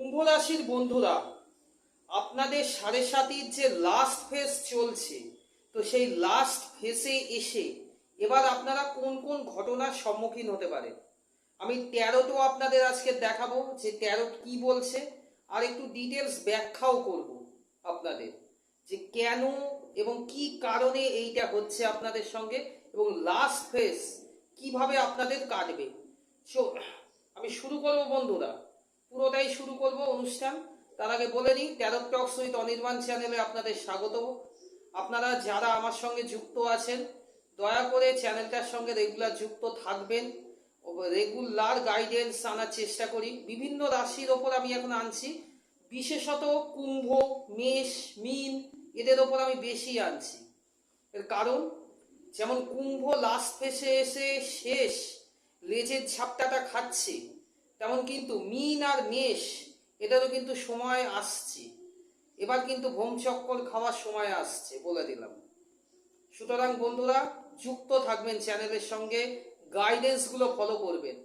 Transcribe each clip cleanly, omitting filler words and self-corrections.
কুম্ভ রাশির বন্ধুরা, আপনাদের সাড়ে সাতির যে লাস্ট ফেজ চলছে, তো সেই লাস্ট ফেজে এসে এবার আপনারা কোন কোন ঘটনার সম্মুখীন হতে পারেন। আমি ট্যারোটও আপনাদের আজকে দেখাবো যে ট্যারোট কি বলছে, আর একটু ডিটেলস ব্যাখ্যাও করব আপনাদের যে কেন এবং কি কারণে এইটা হচ্ছে আপনাদের সঙ্গে, এবং লাস্ট ফেজ কিভাবে আপনাদের কাটবে। সো আমি শুরু করব বন্ধুরা, পুরোটাই শুরু করব অনুষ্ঠান। তার আগে বলে নিই, ট্যারোট টক্স উইথ অনির্বাণ চ্যানেলে আপনাদের স্বাগত। আপনারা যারা আমার সঙ্গে যুক্ত আছেন, দয়া করে চ্যানেলটার সঙ্গে রেগুলার যুক্ত থাকবেন। রেগুলার গাইডেন্স আনার চেষ্টা করি। বিভিন্ন রাশির ওপর আমি এখন আনছি, বিশেষত কুম্ভ, মেষ, মীন, এদের ওপর আমি বেশি আনছি। এর কারণ, যেমন কুম্ভ লাস্ট ফেসে এসে শেষ লেজের ঝাপটাটা খাচ্ছে, তেমন কিন্তু মীন আর মেষ এদেরও কিন্তু সময় আসছে। এবার কিন্তু ভোমচক্কর খাওয়ার সময় আসছে, বলে দিলাম। সুতরাং বন্ধুরা, যুক্ত থাকবেন চ্যানেলের সঙ্গে, গাইডেন্সগুলো ফলো করবেন।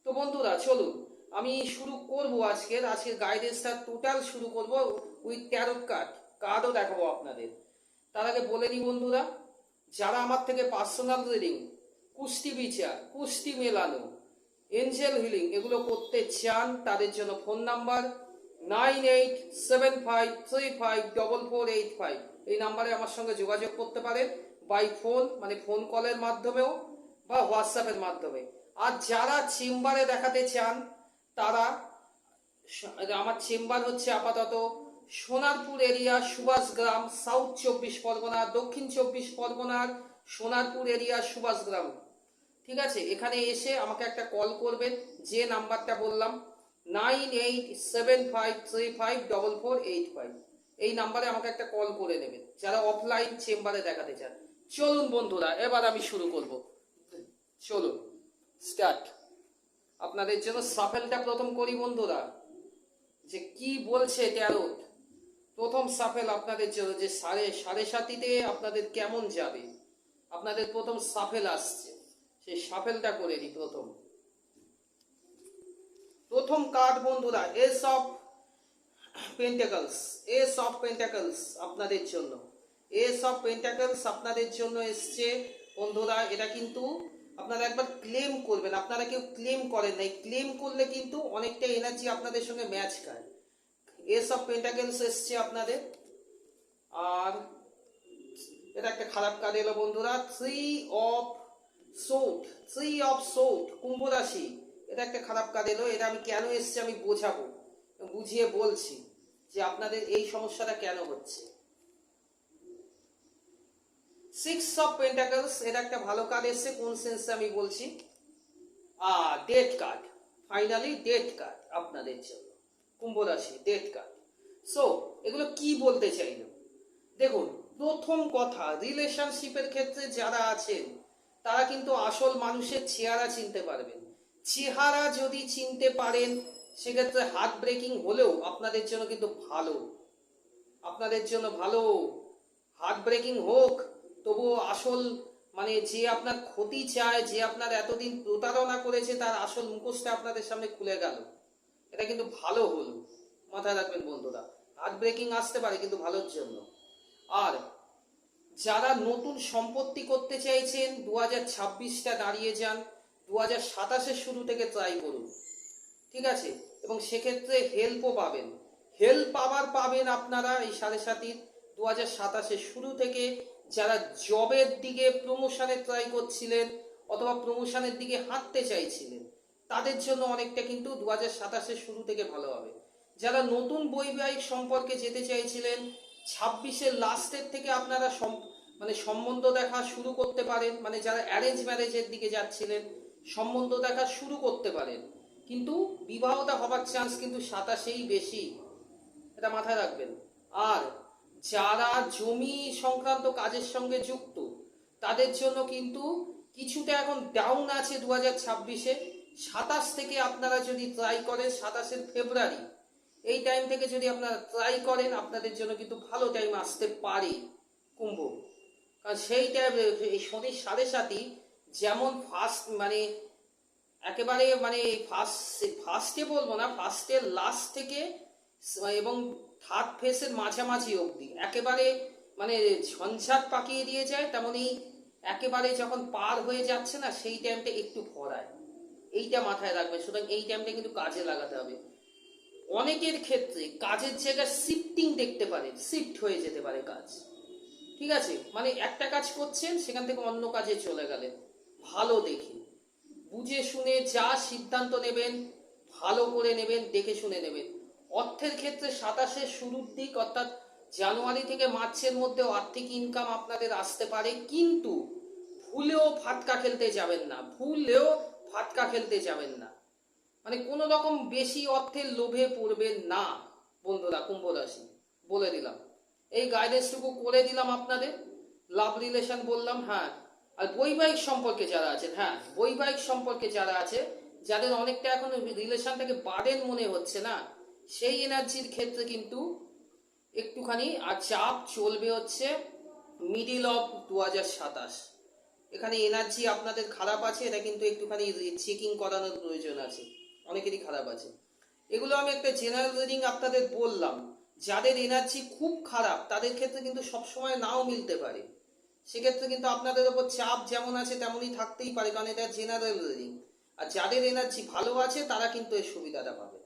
তো বন্ধুরা চলুন আমি শুরু করব আজকের গাইডেন্সটা টোটাল শুরু করব উইথ ট্যারোট কার্ডও দেখাবো আপনাদের। তার আগে বলে নিই বন্ধুরা, যারা আমার থেকে পার্সোনাল রিডিং, কুষ্টি বিচার, কুষ্টি মেলানো, এঞ্জেল হিলিং এগুলো করতে চান, তাদের জন্য ফোন নাম্বার 9875354485। এই নাম্বারে আমার সঙ্গে যোগাযোগ করতে পারেন, বাই ফোন মানে ফোন কলের মাধ্যমেও বা হোয়াটসঅ্যাপের মাধ্যমে। আর যারা চেম্বারে দেখাতে চান, তারা, আমার চেম্বার হচ্ছে আপাতত সোনারপুর এরিয়া, সুভাষগ্রাম, সাউথ 24 পরগনা, দক্ষিণ 24 পরগনার সোনারপুর এরিয়া, সুভাষগ্রাম। ঠিক আছে, এখানে এসে আমাকে একটা কল করবেন, যে নাম্বারটা বললাম 9875354485। এই নাম্বারে আমাকে একটা কল করে নেবেন যারা অফলাইন চেম্বারে দেখাতে চান। চলুন বন্ধুরা, এবার আমি শুরু করব। চলুন স্টার্ট। আপনাদের জন্য সাফেলটা প্রথম করি বন্ধুরা, যে কি বলছে ট্যারোট। প্রথম সাফেল আপনাদের জন্য, যে সাড়ে সাতিতে আপনাদের কেমন যাবে। আপনাদের প্রথম সাফেল আসছে, সেই সাফেলটা করে নিই। প্রথম কার্ড বন্ধুরা, এস অফ পেন্টাকলস আপনাদের জন্য। এস অফ পেন্টাকলস আপনাদের জন্য এসছে বন্ধুরা। এটা কিন্তু আপনারা একবার ক্লেম করবেন। আপনারা কেউ ক্লেম করেন নাই, ক্লেম করলে কিন্তু অনেকটা এনার্জি আপনাদের সঙ্গে ম্যাচ খায়। এস অফ পেন্টাকলস এসছে আপনাদের। আর এটা একটা খারাপ কার্ড এলো বন্ধুরা, থ্রি অফ সোট, কুম্ভ রাশি। এটা একটা খারাপ কার্ড এলো। এটা আমি কেন এসছে আমি বোঝাবো, বুঝিয়ে বলছি যে আপনাদের এই সমস্যাটা কেন হচ্ছে। সিক্স অফ পেন্টাকলস, এটা একটা ভালো কার্ড এসছে। কোন সেন্সে আমি বলছি, death card. Finally death card আপনাদের জন্য, কুম্ভ রাশি, ডেথ কার্ড। সো এগুলো কি বলতে চাইল দেখুন। প্রথম কথা, রিলেশনশিপের ক্ষেত্রে যারা আছেন, তারা কিন্তু আসল মানুষের চেহারা চিনতে পারবেন। চেহারা যদি চিনতে পারেন, সেক্ষেত্রে হার্ট ব্রেকিং হলেও আপনাদের জন্য কিন্তু ভালো। আপনাদের জন্য ভালো, হার্ট ব্রেকিং হোক, তবুও আসল মানে যে আপনার ক্ষতি চায়, যে আপনার এতদিন প্রতারণা করেছে, তার আসল মুখোশটা আপনাদের সামনে খুলে গেল। এটা কিন্তু ভালো হলো, মাথায় রাখবেন বন্ধুরা। হার্ট ব্রেকিং আসতে পারে কিন্তু ভালোর জন্য। আর যারা নতুন সম্পত্তি করতে চাইছেন, 2026টা দাঁড়িয়ে যান, 2027-এর শুরু থেকে ট্রাই করুন। ঠিক আছে, এবং সেক্ষেত্রে হেল্পও পাবেন। হেল্প পাবেন আপনারা এই সাড়ে সাতির 2027-এর শুরু থেকে। যারা জবের দিকে প্রমোশনের ট্রাই করছিলেন অথবা প্রমোশনের দিকে হাঁটতে চাইছিলেন, তাদের জন্য অনেকটা কিন্তু 2027-এর শুরু থেকে ভালো হবে। যারা নতুন বৈবাহিক সম্পর্কে যেতে চাইছিলেন, 26-এর লাস্টের থেকে আপনারা মানে সম্বন্ধ দেখা শুরু করতে পারেন। মানে যারা অ্যারেঞ্জ ম্যারেজের দিকে যাচ্ছিলেন, সম্বন্ধ দেখা শুরু করতে পারেন। কিন্তু বিবাহটা হবার চান্স কিন্তু 27-এই বেশি, এটা মাথায় রাখবেন। আর যারা জমি সংক্রান্ত কাজের সঙ্গে যুক্ত, তাদের জন্য কিন্তু কিছুটা এখন ডাউন আছে 2026-এ। 27 থেকে আপনারা যদি ট্রাই করেন, 27-এর ফেব্রুয়ারি, এই টাইম থেকে যদি আপনারা ট্রাই করেন, আপনাদের জন্য কিন্তু ভালো টাইম আসতে পারে কুম্ভ। কারণ সেই টাইম এই শনির সাড়ে সাতি যেমন ফার্স্ট মানে একেবারে মানে ফার্স্টে বলবো না, ফার্স্টের লাস্ট থেকে এবং থার্ড ফেসের মাঝামাঝি অবধি একেবারে মানে ঝঞ্ঝাট পাকিয়ে দিয়ে যায়, তেমনি একেবারে যখন পার হয়ে যাচ্ছে না সেই টাইমটা একটু ভরায়, এইটা মাথায় রাখবেন। সুতরাং এই টাইমটা কিন্তু কাজে লাগাতে হবে। অনেকের ক্ষেত্রে কাজের জায়গায় শিফটিং দেখতে পারেন, শিফট হয়ে যেতে পারে কাজ, ঠিক আছে, মানে একটা কাজ করছেন সেখান থেকে অন্য কাজে চলে গেলেন। ভালো দেখে বুঝে শুনে যা সিদ্ধান্ত নেবেন ভালো করে নেবেন, দেখে শুনে নেবেন। অর্থের ক্ষেত্রে 27-এর শুরুর দিক অর্থাৎ জানুয়ারি থেকে মার্চের মধ্যে আর্থিক ইনকাম আপনাদের আসতে পারে, কিন্তু ভুলেও ফাটকা খেলতে যাবেন না, ভুলেও ফাটকা খেলতে যাবেন না, মানে কোনো রকম বেশি অর্থের লোভে পড়বেন না বন্ধুরা কুম্ভ রাশি, বলে দিলাম। এই গাইডেন্সটুকু করে দিলাম আপনাদের। লাভ রিলেশন বললাম, হ্যাঁ। আর বৈবাহিক সম্পর্কে যারা আছেন, হ্যাঁ বৈবাহিক সম্পর্কে যারা আছে, যাদের অনেকটা এখন রিলেশনটাকে বার্ডেন মনে হচ্ছে না, সেই এনার্জির ক্ষেত্রে কিন্তু একটুখানি আর চাপ চলবে হচ্ছে মিডিল অফ 2027। এখানে এনার্জি আপনাদের খারাপ আছে, এটা কিন্তু একটুখানি চেকিং করানোর প্রয়োজন আছে, অনেকেরই খারাপ আছে। এগুলো আমি একটা জেনারেল রিডিং আপনাদের বললাম। যাদের এনার্জি খুব খারাপ তাদের ক্ষেত্রে কিন্তু সবসময় নাও মিলতে পারে, সেক্ষেত্রে কিন্তু আপনাদের ওপর চাপ যেমন আছে তেমনই থাকতেই পারে, কারণ এটা জেনারেল রিডিং। আর যাদের এনার্জি ভালো আছে তারা কিন্তু এই সুবিধাটা পাবে,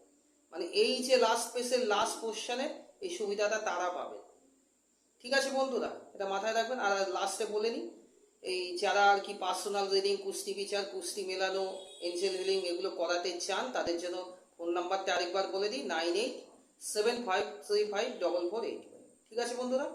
মানে এই যে লাস্ট পেসের লাস্ট পোর্শনে এই সুবিধাটা তারা পাবে। ঠিক আছে বন্ধুরা, এটা মাথায় রাখবেন। আর লাস্টে বলে নিই, এই যারা আর কি পার্সোনাল রিডিং, কুস্তি বিচার, কুস্তি মেলানো, এঞ্জেল হিলিং এগুলো করাতে চান তাদের জন্য ফোন নাম্বারটা আরেকবার বলে দিই, 9875354485। ঠিক আছে বন্ধুরা।